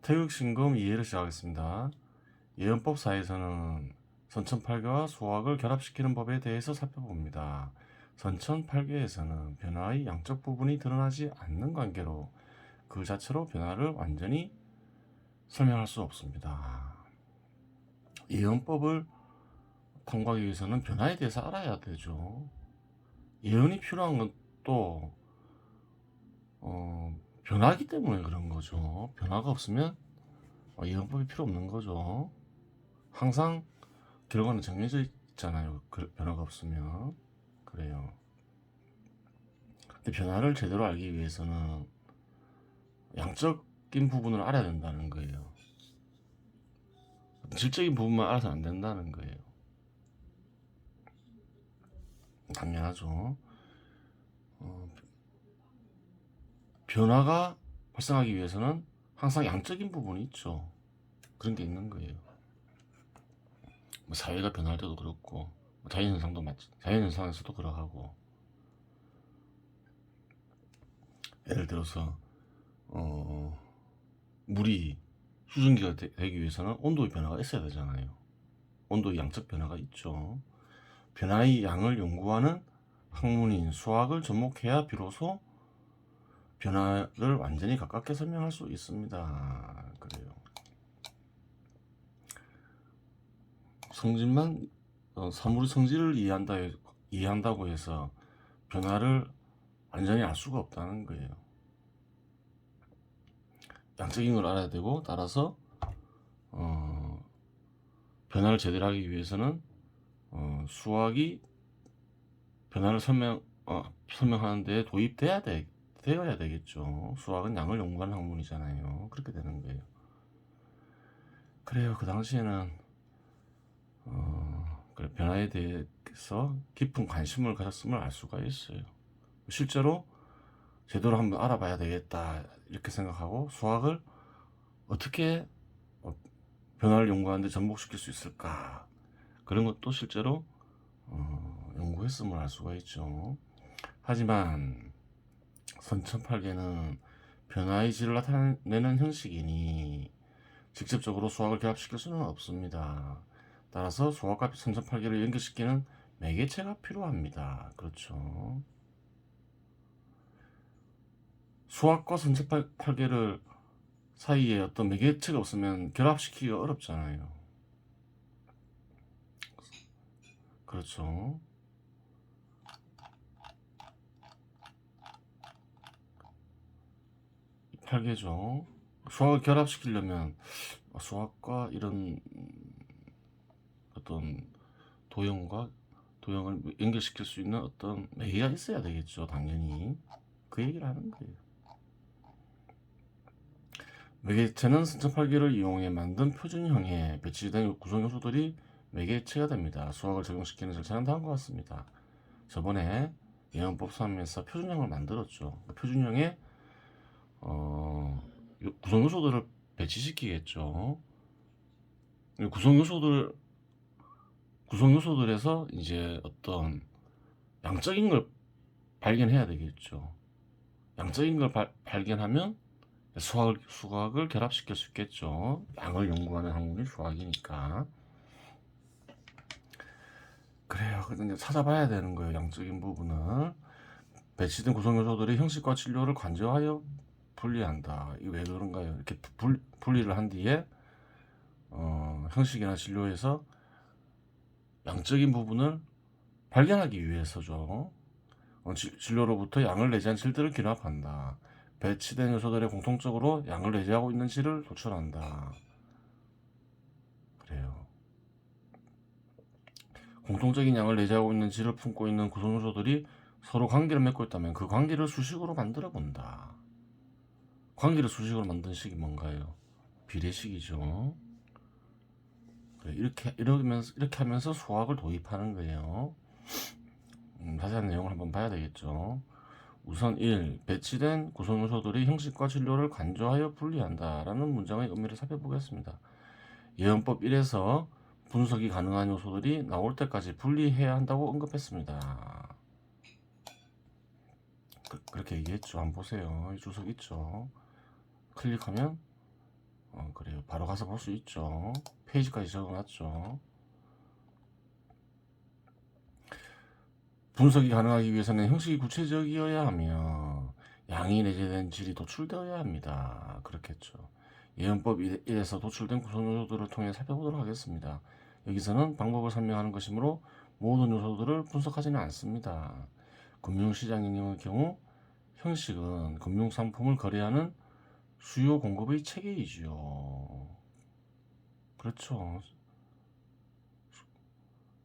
태극신금 이해를 시작하겠습니다. 예언법사에서는 선천팔계와 수학을 결합시키는 법에 대해서 살펴봅니다. 선천팔계에서는 변화의 양적 부분이 드러나지 않는 관계로 그 자체로 변화를 완전히 설명할 수 없습니다. 예언법을 통과하기 위해서는 변화에 대해서 알아야 되죠. 예언이 필요한 것도 변화기 때문에 그런 거죠. 변화가 없으면 예언법이 필요 없는 거죠. 항상 결과는 정해져 있잖아요. 변화가 없으면. 그래요. 근데 변화를 제대로 알기 위해서는 양적인 부분을 알아야 된다는 거예요. 질적인 부분만 알아서 안 된다는 거예요. 당연하죠. 변화가 발생하기 위해서는 항상 양적인 부분이 있죠. 그런 게 있는 거예요. 뭐 사회가 변할 때도 그렇고, 자연현상도 맞지. 자연현상에서도 그러하고. 예를 들어서 물이 수증기가 되기 위해서는 온도의 변화가 있어야 되잖아요. 온도의 양적 변화가 있죠. 변화의 양을 연구하는 학문인 수학을 접목해야 비로소 변화를 완전히 가깝게 설명할 수 있습니다. 그래요. 성질만 사물의 성질을 이해한다고 해서 변화를 완전히 알 수가 없다는 거예요. 양적인 걸 알아야 되고, 따라서 변화를 제대로 하기 위해서는 수학이 변화를 설명하는 데 되어야 되겠죠. 수학은 양을 연구하는 학문이잖아요. 그렇게 되는 거예요. 그래요. 그 당시에는 변화에 대해서 깊은 관심을 가졌음을 알 수가 있어요. 실제로 제대로 한번 알아봐야 되겠다 이렇게 생각하고 수학을 어떻게 변화를 연구하는데 접목시킬 수 있을까, 그런 것도 실제로 연구했음을 알 수가 있죠. 하지만 선천팔계는 변화의 질을 나타내는 형식이니 직접적으로 수학을 결합시킬 수는 없습니다. 따라서 수학과 선천팔계를 연결시키는 매개체가 필요합니다. 그렇죠. 수학과 선천팔계를 사이에 어떤 매개체가 없으면 결합시키기가 어렵잖아요. 그렇죠. 팔계죠. 수학을 결합시키려면 수학과 이런 어떤 도형을 연결시킬 수 있는 어떤 매개가 있어야 되겠죠. 당연히 그 얘기를 하는 거예요. 매개체는 선천팔계를 이용해 만든 표준형에 배치된 구성 요소들이 매개체가 됩니다. 수학을 적용시키는 절차는 다음과 같습니다. 저번에 예언법 3에서 표준형을 만들었죠. 그 표준형에 구성 요소들을 배치시키겠죠. 구성 요소들에서 이제 어떤 양적인 걸 발견해야 되겠죠. 양적인 걸 발견하면 수학을 결합시킬 수 있겠죠. 양을 연구하는 학문이 수학이니까. 그래요. 그래서 찾아봐야 되는 거예요. 양적인 부분을. 배치된 구성 요소들이 형식과 진료를 관조하여 분리한다. 이게 왜 그런가요? 이렇게 분리를 한 뒤에 형식이나 진료에서 양적인 부분을 발견하기 위해서죠. 진료로부터 양을 내재한 질들을 결합한다. 배치된 요소들의 공통적으로 양을 내재하고 있는 질을 도출한다. 그래요. 공통적인 양을 내재하고 있는 질을 품고 있는 구성 요소들이 서로 관계를 맺고 있다면 그 관계를 수식으로 만들어 본다. 관계를 수식으로 만든 식이 뭔가요? 비례식이죠. 이렇게 하면서 수학을 도입하는 거예요. 자세한 내용을 한번 봐야 되겠죠. 우선 1. 배치된 구성 요소들이 형식과 진료를 간조하여 분리한다 라는 문장의 의미를 살펴보겠습니다. 예언법 1에서 분석이 가능한 요소들이 나올 때까지 분리해야 한다고 언급했습니다. 그렇게 얘기했죠. 한번 보세요. 이 주석 있죠. 클릭하면 그래요. 바로 가서 볼 수 있죠. 페이지까지 적어놨죠. 분석이 가능하기 위해서는 형식이 구체적이어야 하며 양이 내재된 질이 도출되어야 합니다. 그렇겠죠. 예언법 1에서 도출된 구성 요소들을 통해 살펴보도록 하겠습니다. 여기서는 방법을 설명하는 것이므로 모든 요소들을 분석하지는 않습니다. 금융시장 영역의 경우 형식은 금융상품을 거래하는 수요 공급의 체계이지요. 그렇죠.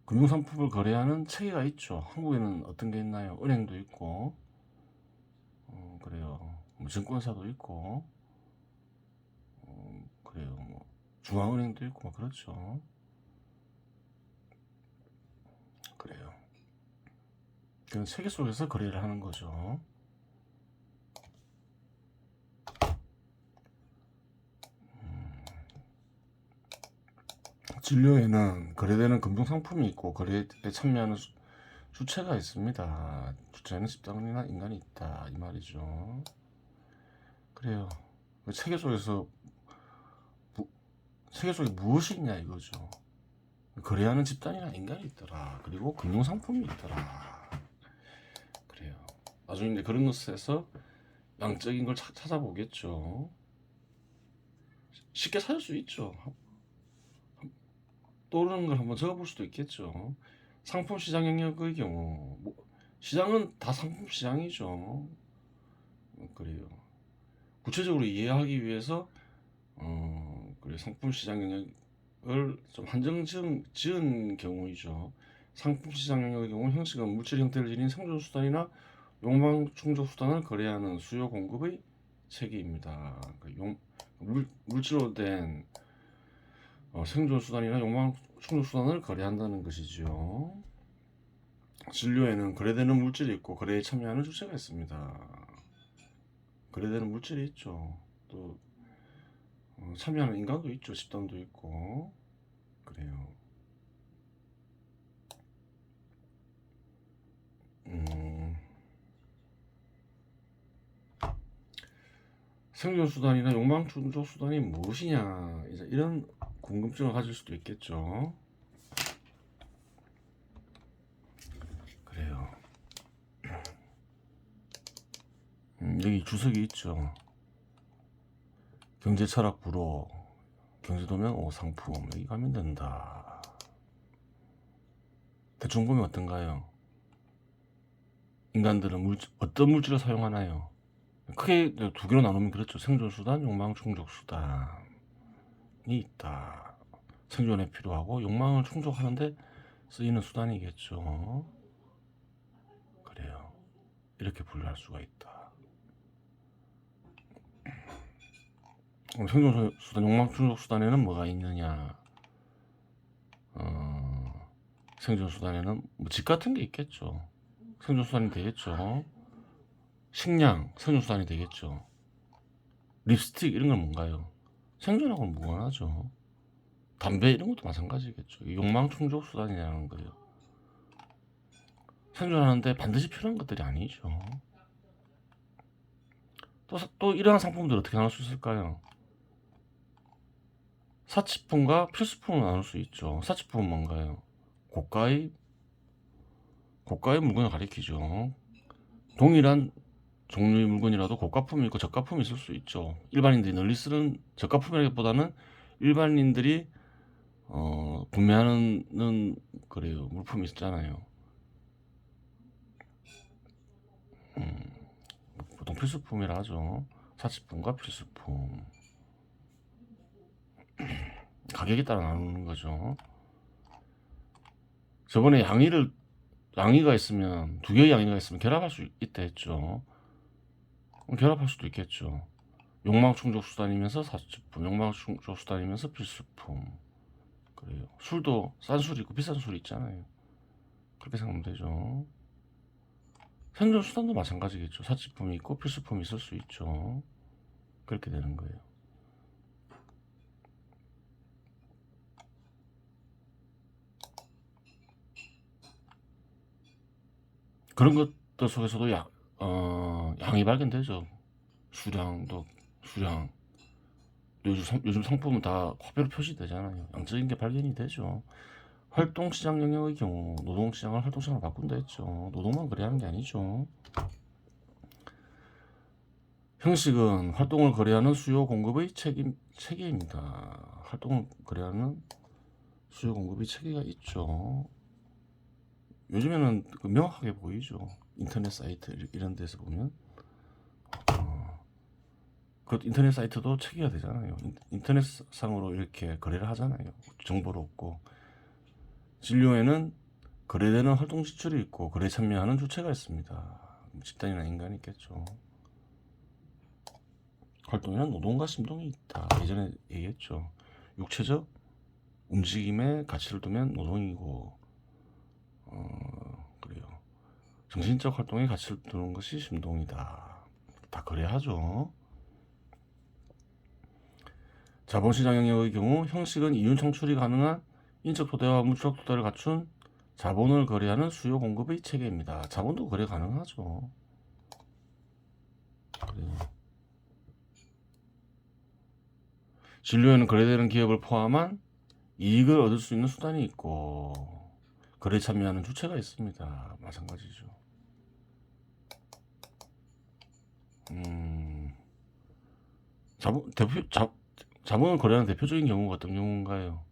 금융상품을 거래하는 체계가 있죠. 한국에는 어떤 게 있나요? 은행도 있고, 그래요. 뭐 증권사도 있고, 그래요. 뭐 중앙은행도 있고, 뭐 그렇죠. 그래요. 그런 체계 속에서 거래를 하는 거죠. 진료에는 거래되는 금융상품이 있고 거래에 참여하는 주체가 있습니다. 주체는 집단이나 인간이 있다 이 말이죠. 그래요. 그 체계 속에서 체계 속에 무엇이 있냐 이거죠. 거래하는 집단이나 인간이 있더라. 그리고 금융상품이 있더라. 그래요. 나중에 이제 그런 것에서 양적인 걸 찾아보겠죠. 쉽게 찾을 수 있죠. 떠오르는 걸 한번 적어볼 수도 있겠죠. 상품 시장 영역의 경우 시장은 다 상품 시장이죠. 그래요. 구체적으로 이해하기 위해서 그래 상품 시장 영역을 좀 한정 지은 경우이죠. 상품 시장 영역의 경우 형식은 물질 형태를 지닌 생존 수단이나 욕망 충족 수단을 거래하는 수요 공급의 체계입니다. 물질로 된 생존 수단이나 욕망 충족 수단을 거래한다는 것이지요. 진료에는 거래되는 물질이 있고 거래에 참여하는 주체가 있습니다. 거래되는 물질이 있죠. 또 참여하는 인간도 있죠. 집단도 있고 그래요. 생존 수단이나 욕망 충족 수단이 무엇이냐 이제 이런 궁금증을 가질 수도 있겠죠. 그래요. 여기 주석이 있죠. 경제철학 부로 경제도면 상품 여기 가면 된다. 대충 보면 어떤가요? 인간들은 어떤 물질을 사용하나요? 크게 두 개로 나누면 그렇죠. 생존수단, 욕망 충족수단이 있다. 생존에 필요하고 욕망을 충족하는데 쓰이는 수단이겠죠. 그래요. 이렇게 분류할 수가 있다. 생존수단, 욕망 충족수단에는 뭐가 있느냐? 생존수단에는 뭐 집 같은 게 있겠죠. 생존수단이 되겠죠. 식량, 생존수단이 되겠죠. 립스틱 이런 건 뭔가요? 생존하고는 무관하죠. 담배 이런 것도 마찬가지겠죠. 욕망 충족 수단이라는 거예요. 생존하는데 반드시 필요한 것들이 아니죠. 또 이러한 상품들 어떻게 나눌 수 있을까요? 사치품과 필수품을 나눌 수 있죠. 사치품은 뭔가요? 고가의 물건을 가리키죠. 동일한 종류의 물건이라도 고가품이 있고 저가품이 있을 수 있죠. 일반인들이 널리 쓰는 저가품이라기보다는 일반인들이 구매하는 그래요 물품이 있잖아요. 보통 필수품이라 하죠. 사치품과 필수품 가격에 따라 나누는 거죠. 저번에 양의가 있으면 두 개의 양의가 있으면 결합할 수 있다 했죠. 결합할 수도 있겠죠. 욕망 충족 수단이면서 사치품, 욕망 충족 수단이면서 필수품. 그래요. 술도 싼 술이 있고 비싼 술이 있잖아요. 그렇게 생각하면 되죠. 생존 수단도 마찬가지겠죠. 사치품이 있고 필수품이 있을 수 있죠. 그렇게 되는 거예요. 그런 것들 속에서도 양이 발견되죠. 수량 요즘 상품은 다 화폐로 표시되잖아요. 양적인 게 발견이 되죠. 활동시장 영역의 경우 노동시장을 활동시장으로 바꾼다 했죠. 노동만 거래하는 게 아니죠. 형식은 활동을 거래하는 수요 공급의 체계입니다. 활동을 거래하는 수요 공급의 체계가 있죠. 요즘에는 명확하게 보이죠. 인터넷 사이트 이런 데서 보면 그 인터넷 사이트도 체계가 되잖아요. 인터넷상으로 이렇게 거래를 하잖아요. 정보를 얻고 진료에는 거래되는 활동 지출이 있고 거래 참여하는 주체가 있습니다. 집단이나 인간이 있겠죠. 활동에는 노동과 심동이 있다. 예전에 얘기했죠. 육체적 움직임에 가치를 두면 노동이고 그래요. 정신적 활동에 가치를 두는 것이 심동이다. 다 거래하죠. 자본시장 영역의 경우 형식은 이윤 창출이 가능한 인적 토대와 물적 토대를 갖춘 자본을 거래하는 수요 공급의 체계입니다. 자본도 거래 가능하죠. 그래요. 진료에는 거래되는 기업을 포함한 이익을 얻을 수 있는 수단이 있고 거래에 참여하는 주체가 있습니다. 마찬가지죠. 자본을 거래하는 대표적인 경우가 어떤 경우인가요?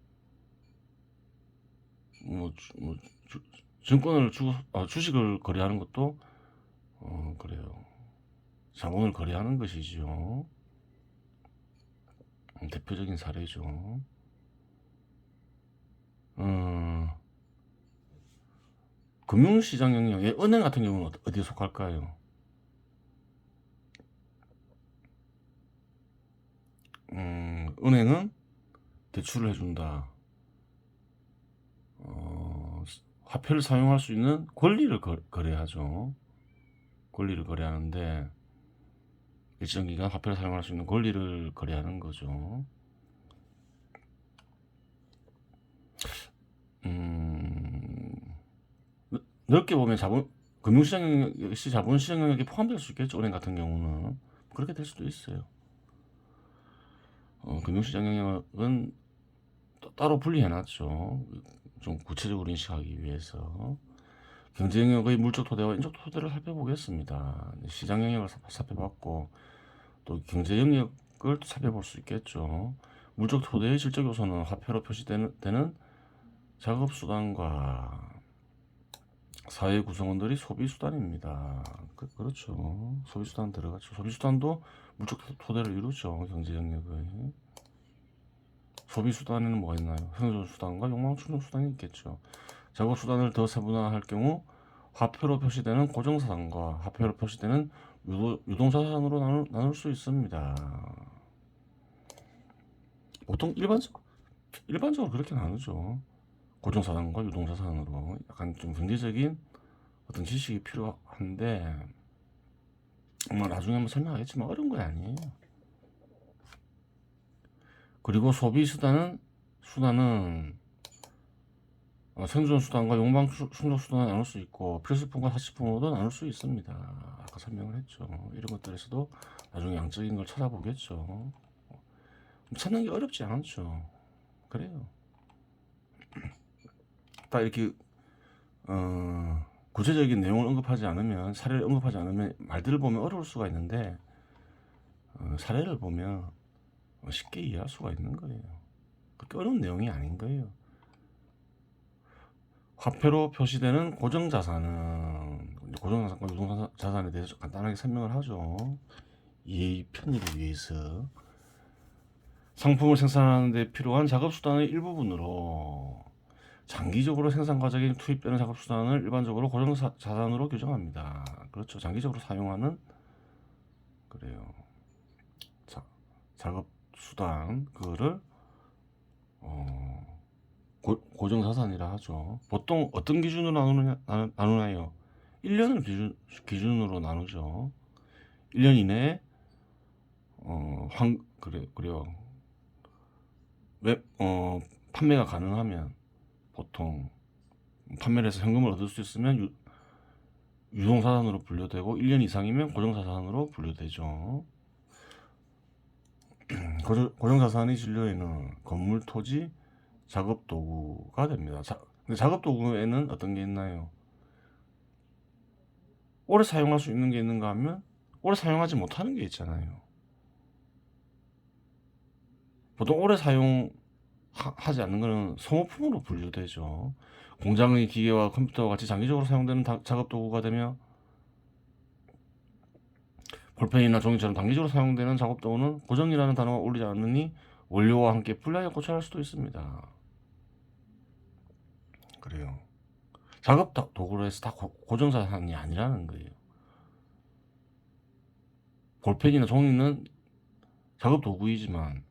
증권을 주식을 거래하는 것도 그래요. 자본을 거래하는 것이죠. 대표적인 사례죠. 금융시장 영역에 은행 같은 경우는 어디에 속할까요? 은행은 대출을 해준다. 화폐를 사용할 수 있는 권리를 거래하죠. 권리를 거래하는데 일정 기간 화폐를 사용할 수 있는 권리를 거래하는 거죠. 넓게 보면 금융시장 영역 역시 자본시장 영역에 포함될 수 있겠죠. 은행 같은 경우는 그렇게 될 수도 있어요. 금융시장 영역은 따로 분리해놨죠. 좀 구체적으로 인식하기 위해서. 경제 영역의 물적 토대와 인적 토대를 살펴보겠습니다. 시장 영역을 살펴봤고 또 경제 영역을 또 살펴볼 수 있겠죠. 물적 토대의 질적 요소는 화폐로 표시되는 작업수단과 사회 구성원들이 소비수단입니다. 그렇죠. 소비수단 들어가죠. 소비수단도 물적 토대를 이루죠. 경제 영역의. 소비수단에는 뭐가 있나요? 생존수단과 욕망충족수단이 있겠죠. 작업수단을 더 세분화할 경우 화폐로 표시되는 고정사상과 화폐로 표시되는 유동자산으로 나눌 수 있습니다. 보통 일반적으로 그렇게 나누죠. 고정사상과 유동자산으로 약간 좀 경제적인 어떤 지식이 필요한데 나중에 한번 설명하겠지만 어려운 건 아니에요. 그리고 소비수단은 생존수단과 욕망충족수단을 나눌 수 있고 필수품과 사치품으로도 나눌 수 있습니다. 아까 설명을 했죠. 이런 것들에서도 나중에 양적인 걸 찾아보겠죠. 찾는 게 어렵지 않죠. 그래요. 딱 이렇게 구체적인 내용을 언급하지 않으면, 사례를 언급하지 않으면 말들을 보면 어려울 수가 있는데 사례를 보면 쉽게 이해할 수가 있는 거예요. 그렇게 어려운 내용이 아닌 거예요. 화폐로 표시되는 고정자산은 고정자산과 유동자산에 대해서 간단하게 설명을 하죠. 이해의 편의를 위해서 상품을 생산하는 데 필요한 작업수단의 일부분으로 장기적으로 생산 과정에 투입되는 작업수단을 일반적으로 고정자산으로 규정합니다. 그렇죠. 장기적으로 사용하는 그래요. 작업수단 그거를 고정자산이라 하죠. 보통 어떤 기준으로 나누나요? 1년을 기준으로 나누죠. 1년 이내에 그래요. 판매가 가능하면 보통 판매를 해서 현금을 얻을 수 있으면 유동자산으로 분류되고 1년 이상이면 고정자산으로 분류되죠. 고정자산의 진료에는 건물, 토지, 작업 도구가 됩니다. 근데 작업 도구에는 어떤 게 있나요? 오래 사용할 수 있는 게 있는가 하면 오래 사용하지 못하는 게 있잖아요. 보통 오래 사용하지 않는 것은 소모품으로 분류되죠. 공장의 기계와 컴퓨터와 같이 장기적으로 사용되는 작업 도구가 되며, 볼펜이나 종이처럼 단기적으로 사용되는 작업 도구는 고정이라는 단어가 어울리지 않으니 원료와 함께 분리하여 고쳐할 수도 있습니다. 그래요. 작업 도구로 해서 다 고정자산이 아니라는 거예요. 볼펜이나 종이는 작업 도구이지만,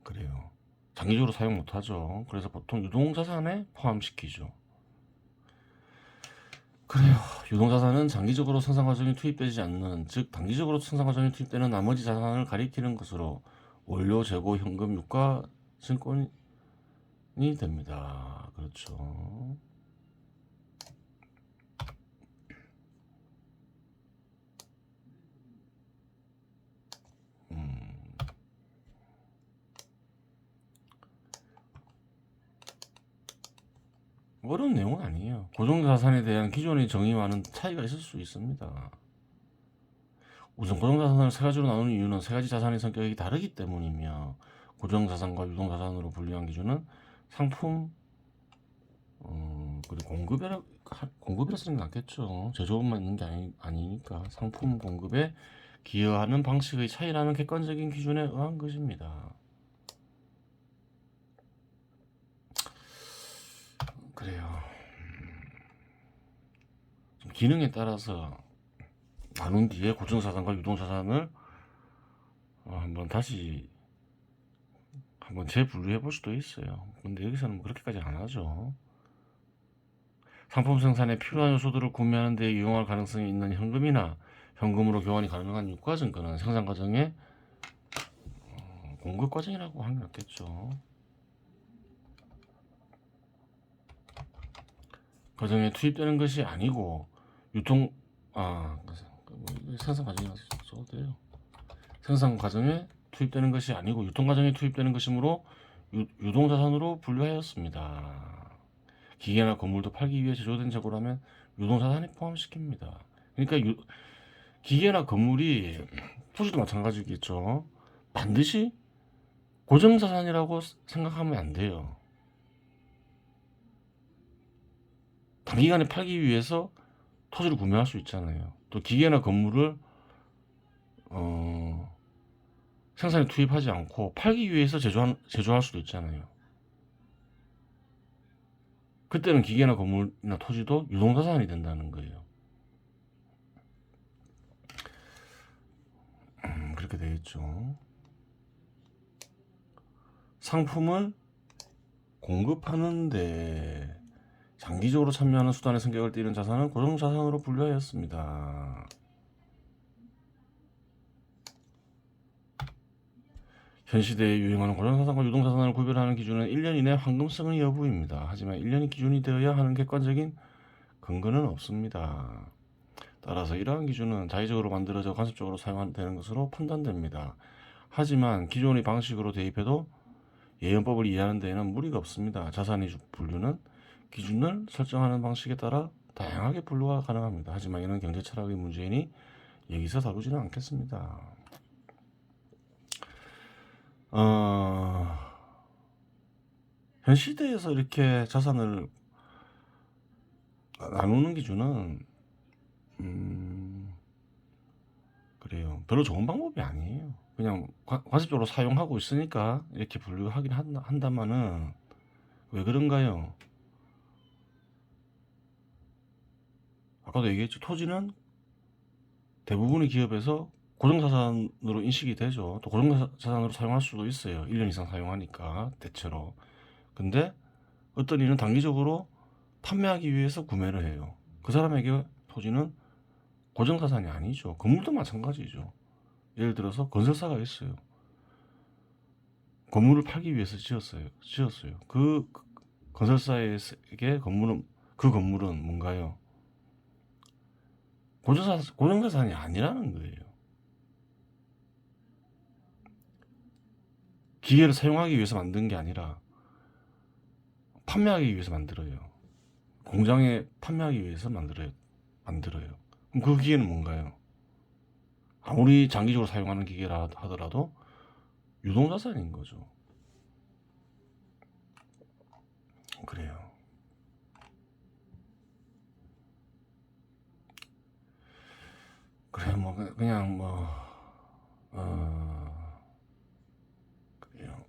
그래요. 장기적으로 사용 못하죠. 그래서 보통 유동자산에 포함시키죠. 그래요. 유동자산은 장기적으로 생산 과정에 투입되지 않는, 즉 단기적으로 생산 과정에 투입되는 나머지 자산을 가리키는 것으로 원료, 재고, 현금, 유가, 증권이 됩니다. 그렇죠. 어려운 내용은 아니에요. 고정자산에 대한 기존의 정의와는 차이가 있을 수 있습니다. 우선 고정자산을 세 가지로 나누는 이유는 세 가지 자산의 성격이 다르기 때문이며, 고정자산과 유동자산으로 분류한 기준은 상품, 그리고 공급이라 쓰는 게 낫겠죠. 제조업만 있는 게 아니니까 상품 공급에 기여하는 방식의 차이라는 객관적인 기준에 의한 것입니다. 그래요. 좀 기능에 따라서 나눈 뒤에 고정자산과 유동자산을 한번 다시 재분류해 볼 수도 있어요. 근데 여기서는 그렇게까지 안 하죠. 상품 생산에 필요한 요소들을 구매하는 데 이용할 가능성이 있는 현금이나 현금으로 교환이 가능한 유가증권은 생산 과정의 공급 과정이라고 하면 낫겠죠. 과정에 투입되는 것이 아니고 생산 과정이라고 써도 돼요. 생산 과정에 투입되는 것이 아니고 유통 과정에 투입되는 것이므로 유동자산으로 분류하였습니다. 기계나 건물도 팔기 위해 제조된 재고라면 유동자산에 포함시킵니다. 그러니까 기계나 건물이, 토지도 마찬가지겠죠. 반드시 고정자산이라고 생각하면 안 돼요. 단기간에 팔기 위해서 토지를 구매할 수 있잖아요. 또 기계나 건물을 생산에 투입하지 않고 팔기 위해서 제조할 수도 있잖아요. 그때는 기계나 건물이나 토지도 유동자산이 된다는 거예요. 그렇게 되겠죠. 상품을 공급하는데 장기적으로 참여하는 수단의 성격을 띠는 자산은 고정자산으로 분류하였습니다. 현 시대에 유행하는 고정자산과 유동자산을 구별하는 기준은 1년 이내 황금성의 여부입니다. 하지만 1년이 기준이 되어야 하는 객관적인 근거는 없습니다. 따라서 이러한 기준은 자의적으로 만들어져 간접적으로 사용되는 것으로 판단됩니다. 하지만 기존의 방식으로 대입해도 예언법을 이해하는 데에는 무리가 없습니다. 자산의 분류는 기준을 설정하는 방식에 따라 다양하게 분류가 가능합니다. 하지만 이는 경제 철학의 문제이니 여기서 다루지는 않겠습니다. 현 시대에서 이렇게 자산을 나누는 기준은 그래요. 별로 좋은 방법이 아니에요. 그냥 관습적으로 사용하고 있으니까 이렇게 분류하긴 한다마는 왜 그런가요? 아까도 얘기했죠. 토지는 대부분의 기업에서 고정자산으로 인식이 되죠. 또 고정자산으로 사용할 수도 있어요. 1년 이상 사용하니까 대체로. 근데 어떤 이는 단기적으로 판매하기 위해서 구매를 해요. 그 사람에게 토지는 고정자산이 아니죠. 건물도 마찬가지죠. 예를 들어서 건설사가 있어요. 건물을 팔기 위해서 지었어요. 그 건설사에게 그 건물은 뭔가요? 고정자산이 아니라는 거예요. 기계를 사용하기 위해서 만든 게 아니라 판매하기 위해서 만들어요. 공장에 판매하기 위해서 만들어요. 그럼 그 기계는 뭔가요? 아무리 장기적으로 사용하는 기계라 하더라도 유동자산인 거죠. 그래요. 그래 뭐 그냥 뭐 그래요.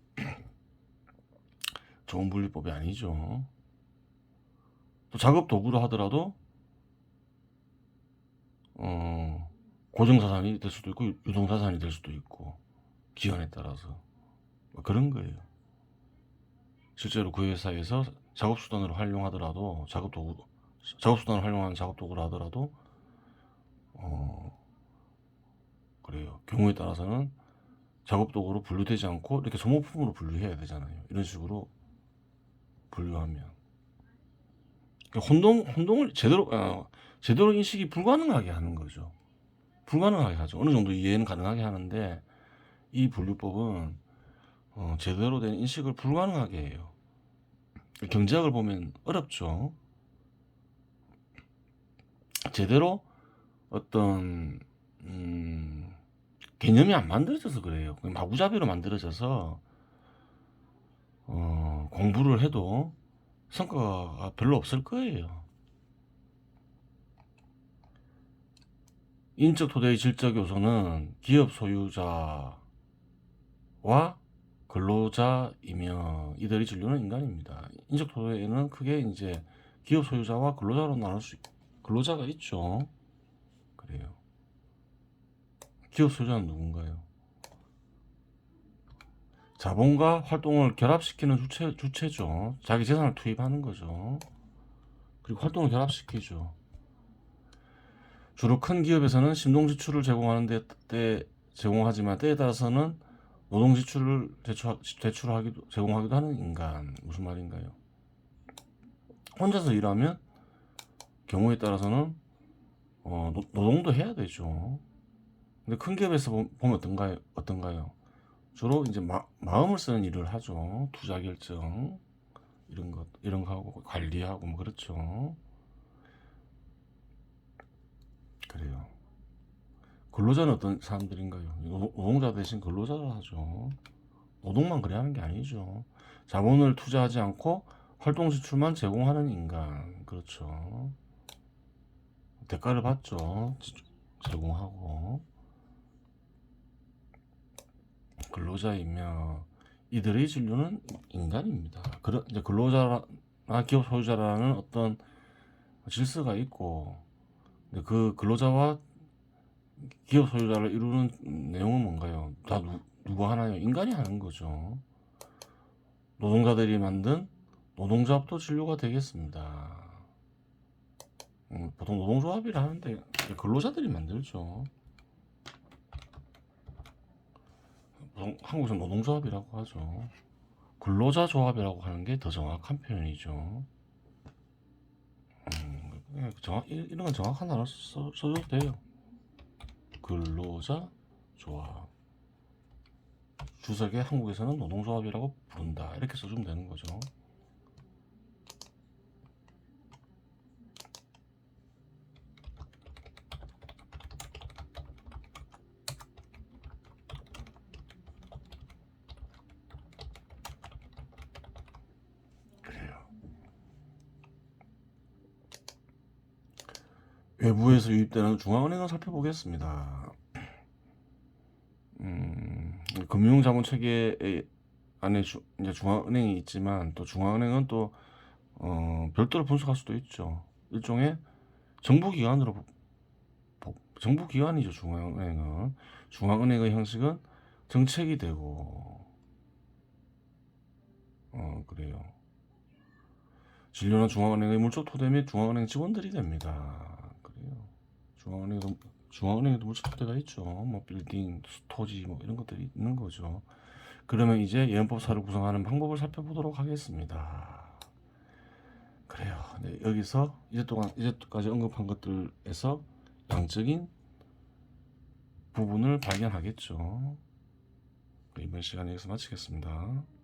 좋은 분리법이 아니죠. 또 작업 도구로 하더라도 고정자산이 될 수도 있고 유동자산이 될 수도 있고 기간에 따라서 뭐 그런 거예요. 실제로 그 회사에서 작업수단으로 활용하더라도 작업수단을 활용하는 작업도구를 하더라도 그래요. 경우에 따라서는 작업도구로 분류되지 않고 이렇게 소모품으로 분류해야 되잖아요. 이런 식으로 분류하면 혼동을 제대로 인식이 불가능하게 하는 거죠. 불가능하게 하죠. 어느 정도 이해는 가능하게 하는데 이 분류법은 제대로 된 인식을 불가능하게 해요. 경제학을 보면 어렵죠. 제대로 어떤 개념이 안 만들어져서 그래요. 마구잡이로 만들어져서 공부를 해도 성과가 별로 없을 거예요. 인적 토대의 질적 요소는 기업 소유자와 근로자이며 이들이 진료는 인간입니다. 인적 토대에는 크게 이제 기업 소유자와 근로자로 나눌 근로자가 있죠. 그래요. 기업 소유자는 누군가요? 자본과 활동을 결합시키는 주체죠. 자기 재산을 투입하는 거죠. 그리고 활동을 결합시키죠. 주로 큰 기업에서는 심동 지출을 제공하지만 때에 따라서는 노동 지출을 제공하기도 하는 인간. 무슨 말인가요? 혼자서 일하면 경우에 따라서는 노동도 해야 되죠. 근데 큰 기업에서 보면 어떤가요? 주로 이제 마음을 쓰는 일을 하죠. 투자 결정 이런 거 하고 관리하고 뭐 그렇죠. 그래요. 근로자는 어떤 사람들인가요? 노동자 대신 근로자를 하죠. 노동만 그래 하는 게 아니죠. 자본을 투자하지 않고 활동 지출만 제공하는 인간. 그렇죠. 대가를 받죠. 제공하고. 근로자이며 이들의 진료는 인간입니다. 이제 근로자나 기업 소유자라는 어떤 질서가 있고 그 근로자와 기업 소유자를 이루는 내용은 뭔가요? 다 누구 하나요? 인간이 하는 거죠. 노동자들이 만든 노동조합도 진료가 되겠습니다. 보통 노동조합이라 하는데 근로자들이 만들죠. 보통 한국에서 노동조합이라고 하죠. 근로자 조합이라고 하는 게 더 정확한 표현이죠. 이런 건 정확한 단어 써줘도 돼요. 근로자 조합. 주석에 한국에서는 노동조합이라고 부른다. 이렇게 써주면 되는 거죠. 그래요. 외부에서 유입되는 중앙은행을 살펴보겠습니다. 금융자본 체계 안에 이제 중앙은행이 있지만 또 중앙은행은 또 별도로 분석할 수도 있죠. 일종의 정부기관이죠. 중앙은행의 형식은 정책이 되고 그래요. 진료는 중앙은행의 물적 토대 및 중앙은행 직원들이 됩니다. 그래요. 중앙은행에도 물적 토대가 있죠. 뭐 빌딩, 토지 뭐 이런 것들이 있는 거죠. 그러면 이제 예언법사를 구성하는 방법을 살펴보도록 하겠습니다. 그래요. 네, 여기서 이제까지 언급한 것들에서 양적인 부분을 발견하겠죠. 이번 시간 여기서 마치겠습니다.